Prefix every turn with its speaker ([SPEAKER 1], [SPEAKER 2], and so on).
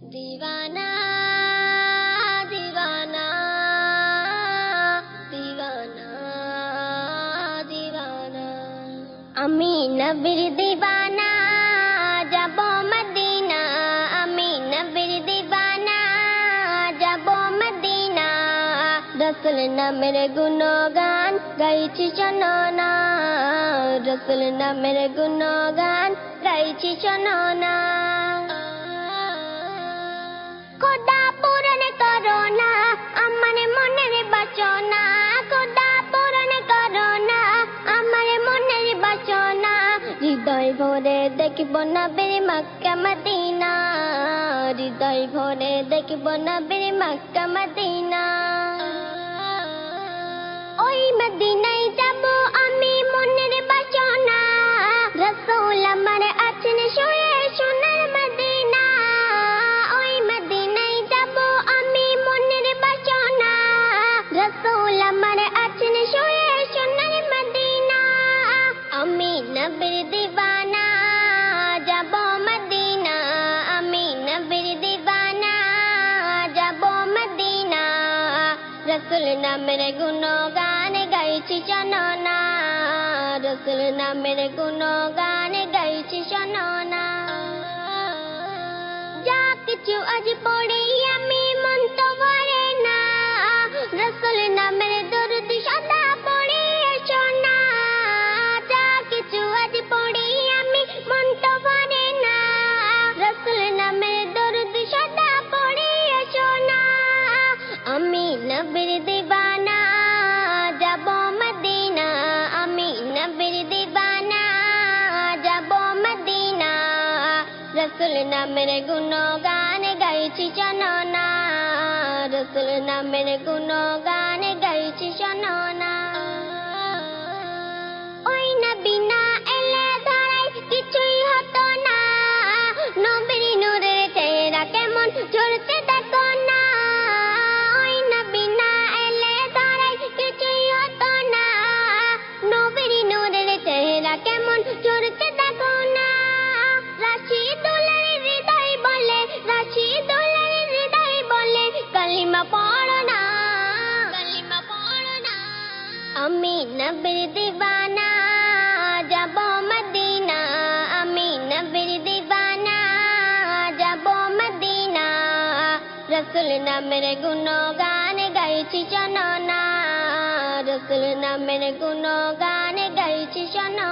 [SPEAKER 1] दीवाना दीवाना दीवाना दीवाना আমি নবীর दीवाना যাব মদিনা আমি নবীর दीवाना যাব মদিনা রসুল নামের গুণগান গাইছি শোনো না রসুল নামের গুণগান গাইছি শোনো না খোদা পূরণ করো না আমার মনের বাসনা খোদা পূরণ করো না আমার মনের বাসনা হৃদয় ভরে দেখব নবীর মক্কা মদিনা হৃদয় ভরে দেখব নবীর মক্কা মদিনা ওই মদিনায় যাব আমি মনের বাসনা রাসূল আমার আছেন শুয়ে সোনার মদিনা ওই মদিনায় যাব আমি মনের বাসনা রাসূল আমার আছেন শুয়ে সোনার মদিনা আমি নবীর दीवाना যাব মদিনা আমি নবীর दीवाना যাব মদিনা রসুল নামের গুণগান গাইছি শোনো না রসুল নামের গুণগান গাইছি শোনো না যা কিছু আজ পড়ি আমি মন তো ভরে না রসুল নামের দরুদ সদা পড়ি শোনা যা কিছু আজ পড়ি আমি মন তো ভরে না রসুল নামের দরুদ সদা পড়ি শোনা আমি নবীর दीवाना যাব মদিনা আমি নবীর दीवाना যাব মদিনা রসুল নামের গুণগান গাইছি শোনো না রসুল নামের গুণগান গাইছি শোনো না ওই নবী না এলে ধরায় কিছুই হতো না নবীর নূরের চেহারা কেমন ঝলসে দেখো না ওই নবী না এলে ধরায় কিছুই হতো না নবীর নূরের চেহারা কেমন ঝলসে দেখো না রাশিদুলের হৃদয় বলে রাশিদুলের হৃদয় বলে কালিমা পড়ো না আমি নবীর दीवाना যাব মদিনা আমি নবীর दीवाना যাব মদিনা রসুল নামের গুণগান গাইছি শোনো না রসুল নামের গুণগান গাইছি শোনো